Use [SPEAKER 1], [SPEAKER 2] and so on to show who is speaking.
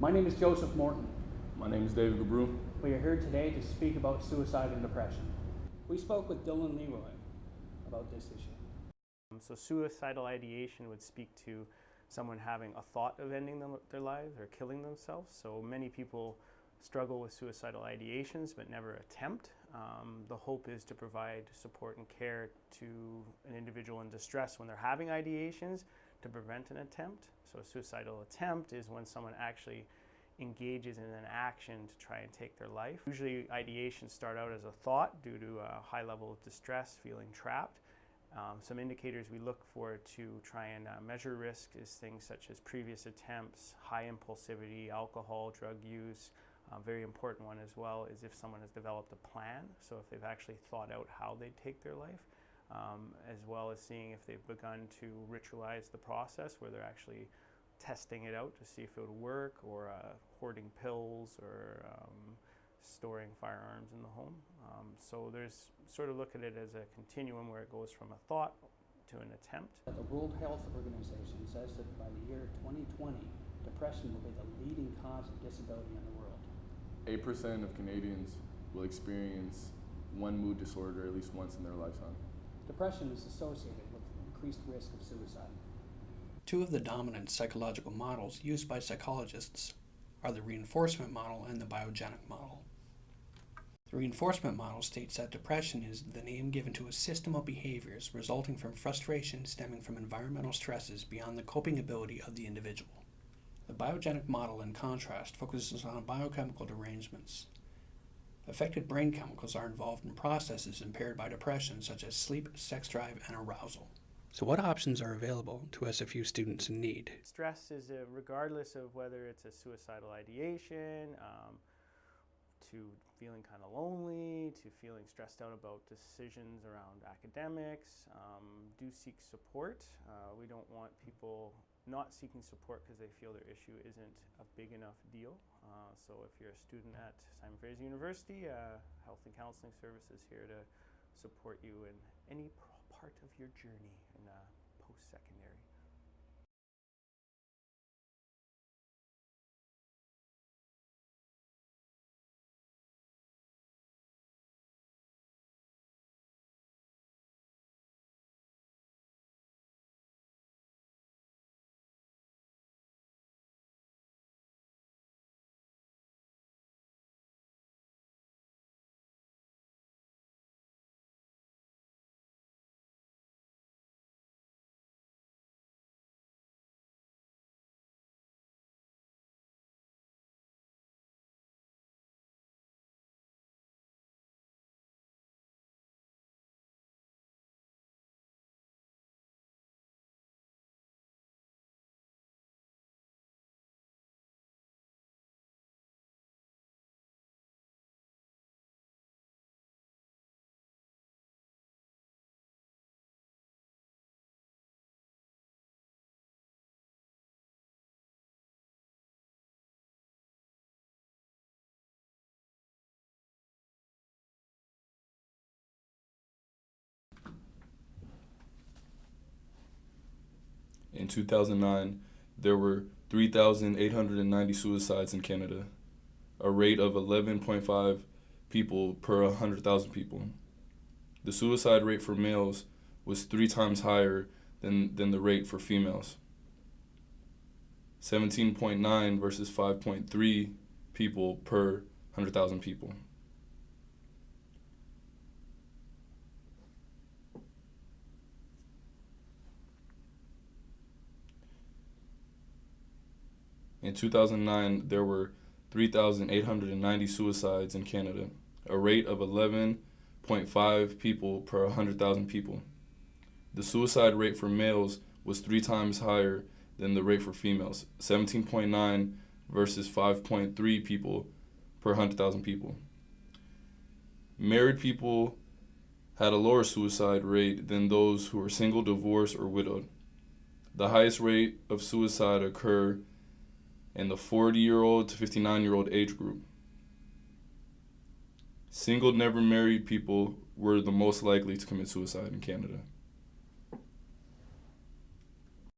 [SPEAKER 1] My name is Joseph Morton.
[SPEAKER 2] My name is David Gabru.
[SPEAKER 1] We are here today to speak about suicide and depression. We spoke with Dylan Leroy about this issue.
[SPEAKER 3] So suicidal ideation would speak to someone having a thought of ending their lives or killing themselves. So many people struggle with suicidal ideations but never attempt. The hope is to provide support and care to an individual in distress when they're having ideations to prevent an attempt. So a suicidal attempt is when someone actually engages in an action to try and take their life. Usually ideations start out as a thought due to a high level of distress, feeling trapped. Some indicators we look for to try and measure risk is things such as previous attempts, high impulsivity, alcohol, drug use. Very important one as well is if someone has developed a plan, so if they've actually thought out how they'd take their life, as well as seeing if they've begun to ritualize the process where they're actually testing it out to see if it would work, or hoarding pills, or storing firearms in the home. So there's sort of look at it as a continuum where it goes from a thought to an attempt.
[SPEAKER 1] The World Health Organization says that by the year 2020, depression will be the leading cause of disability in the world.
[SPEAKER 2] 8% of Canadians will experience one mood disorder at least once in their lifetime.
[SPEAKER 1] Depression is associated with increased risk of suicide.
[SPEAKER 4] Two of the dominant psychological models used by psychologists are the reinforcement model and the biogenic model. The reinforcement model states that depression is the name given to a system of behaviors resulting from frustration stemming from environmental stresses beyond the coping ability of the individual. The biogenic model, in contrast, focuses on biochemical derangements. Affected brain chemicals are involved in processes impaired by depression, such as sleep, sex drive, and arousal. So what options are available to SFU students in need?
[SPEAKER 3] Stress is regardless of whether it's a suicidal ideation, to feeling kind of lonely, to feeling stressed out about decisions around academics. Do seek support. We don't want people not seeking support because they feel their issue isn't a big enough deal. So if you're a student at Simon Fraser University, Health and Counseling Services here to support you in any part of your journey in post-secondary.
[SPEAKER 2] In 2009, there were 3,890 suicides in Canada, a rate of 11.5 people per 100,000 people. The suicide rate for males was 3 times higher than the rate for females. 17.9 versus 5.3 people per 100,000 people. In 2009, there were 3,890 suicides in Canada, a rate of 11.5 people per 100,000 people. The suicide rate for males was 3 times higher than the rate for females, 17.9 versus 5.3 people per 100,000 people. Married people had a lower suicide rate than those who were single, divorced, or widowed. The highest rate of suicide occur in the 40-year-old to 59-year-old age group. Single, never married people were the most likely to commit suicide in Canada.